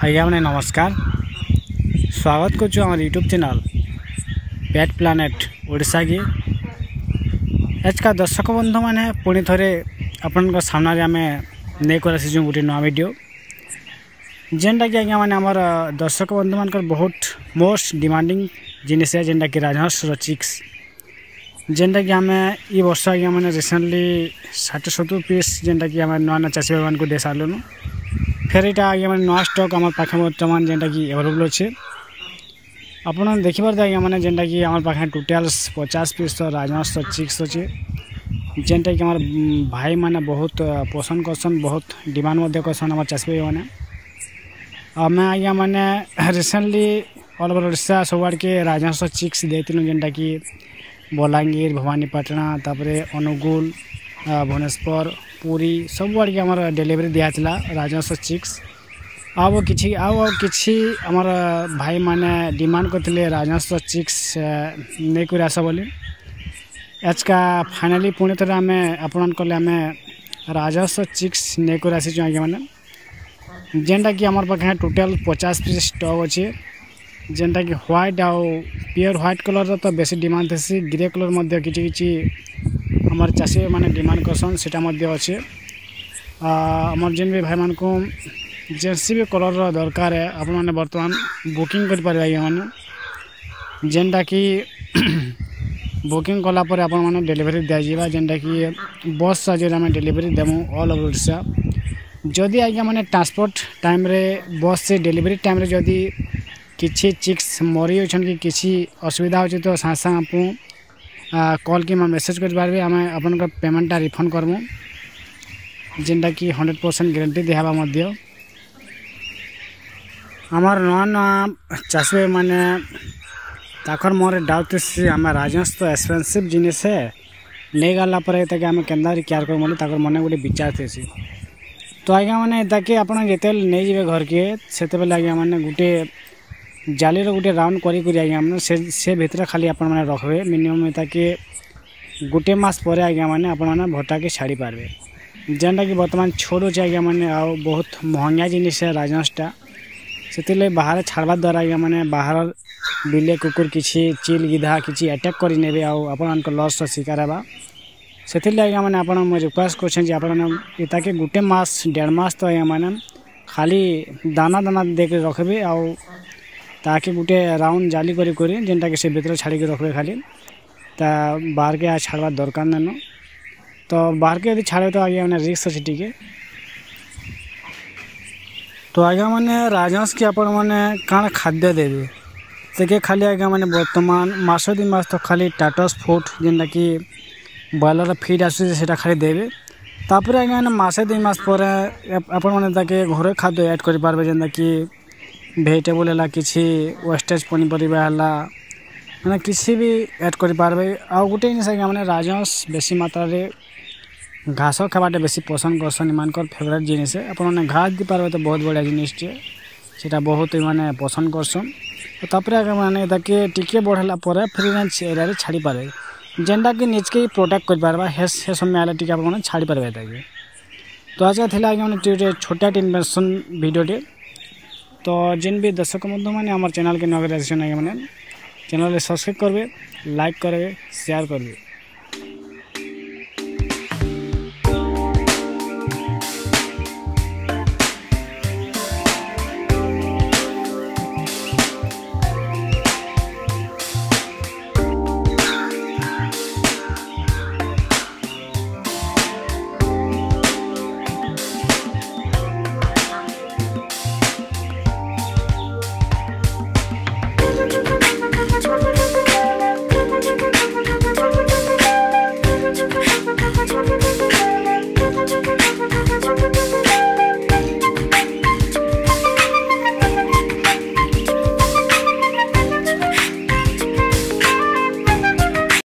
आज्ञा मैंने नमस्कार स्वागत करुँ आम यूट्यूब चैनल पेट प्लानेट ओडिशा की आज का दर्शक बंधु मैंने पुणी थे आपण सामने आम नहीं कर गोटे नुआ वीडियो जेनटा कि आज्ञा मैंने आमर दर्शक बंधु मान बहुत मोस्ट डिमांडिंग जिनिस है जेनटा कि राजहंस चिक्स जेनटा कि आम ये वर्ष आज्ञा मैंने रिसेंटली 60-70 पीस जेनटा कि आम नुआ नुआ चाषी भाई को दे सारूँ फिर यहाँ आज्ञा मैंने नुआ स्टक आम पाखे बर्तमान जेनटा कि एवेलेबल अच्छे आपड़ देखिपारे आज्ञा मैंने जेनटा कि आम पाखे टोटाल 50 पीस राजहंस चिक्स अच्छे जेनटा कि आम भाई मैंने बहुत पसंद करसन बहुत डिमांड करसन आम चाषी भाई मैंने आम आज्ञा मैंने रिसेंटली ऑल ओवर ओडिशा सब आड़ के राजहंस चिक्स देती जेनटा कि बलांगीर भवानीपाटना तापरे अनुगुल भुवनेश्वर पुरी सब आड़ के आम डेलीवरी दिया राजहंस चिक्स आव कि आमर भाई माने डिमांड करते राजहंस चिक्स नहीं कर आस बोली आज का फाइनाली पुणी थे आम आपण कले आम राजहंस चिक्स नहीं कर आसी आज्ञा मैंने जेनटा कि आम पाखे टोटाल 50 पीस स्टक अच्छे जेनटा कि व्हाइट आउ प्योर व्हाइट कलर तो बेसी डिमांड थी ग्रे कलर कि आमर चाषी मैंने डिमांड करसन सेटा अच्छे आमर जेन भी भाई मान को जेसी भी कलर दरकार है आपण मैंने बर्तमान बुकिंग कर पारे आज्ञा मैंने जेनटा कि बुकिंग कलापर आपण मैंने डेलीवरी दिया जेनटा कि बस साहाଯ୍ୟରେ आम डेलीवरी देमु ऑल ओवर ओडिशा जदि आज्ञा मैंने ट्रांसपोर्ट टाइम रे बस से डेलीवरी टाइम रे जदि किसी चिक्स मरी होछन कि किसी असुविधा हो तो साथ साथ आपको कॉल कि मेसेज कर पारे आम अपन पेमेंटा रिफंड करमु जेनटा कि 100% गारंटी दिहबा आमर नुआ नुआ चाषी मैंने ताकर मोर डाउट थी आम राजहंस तो एक्सपेंसिव जिनिस है नहीं गला आम केन्दा केयर कर बोली मन गोटे विचार थी तो आज्ञा मैंने ताकि आप नहीं जाए घर के से आज्ञा मैंने गोटे जाली गोटे राउंड करी आज्ञा मैंने से भितर खाली आप रखबे मिनिमम ताकि गोटे मास पर आज्ञा मैंने आप भट्टा के छाड़ी पारे जेनटा कि बर्तमान छोड़ अच्छे आज्ञा मैंने आउ बहुत महंगा जिनिस है राजहंसटा से बाहर छाड़वा द्वारा आज्ञा मैंने बाहर बिले कुकुर किसी चिल गिधा किसी अटैक करे आप लॉस शिकार है से आज्ञा मैंने आप रिक्वेस्ट कर गोटे मास 1.5 मास तो आज्ञा मैंने खाली दाना दाना देकर रखबे ताकि गोटे राउंड जाली करी जेनटा कि से भीतर छाड़ी रखबे खाली बाहर के छाड़वा दरकार नहीं तो बाहर के यदि छाड़े तो आज्ञा मैंने रिस्क अच्छे टी तो आज्ञा मैंने राजहंस की आपण मैंने कण खाद्य देवी देखिए खाली आज्ञा मैंने बर्तमान मास 2 मास तो खाली टाटस फूड जेनटा कि बॉयलर फीड आसा खाली देवे तापर आज्ञा मैंने मासे 2 मास पर आपण मैंने घर खाद्य ऐड कर पारे जेनटा कि भेजिटेबल है किसी वेस्टेज पनीपरिया है मैंने किसी भी ऐड कर पारे आउ गोटे जिनिस आज्ञा मैंने राजहंस बेसी मात्रा रे घास खावाटे बेसी पसंद करसन इमानकर फेवरेट जिनिस है आपने घास दी पारे तो बहुत बढ़िया जिनिस से बहुत मैंने पसंद करसन तापर आगे मैंने ताकि टिके बढ़ला पर फ्री रेंज एरिया छाड़ी पारे जेनटा कि निज के प्रोटेक्ट कर पारबा हे समय आले टिके आप छाड़ी पारे ताकि तो आज का आज्ञा मैंने छोटा इन्फॉर्मेशन वीडियो तो जिन भी दर्शक बंधु मैंने आम चैनल के नगर आज्ञा मैंने चैनल सब्सक्राइब करेंगे लाइक करेंगे शेयर करेंगे।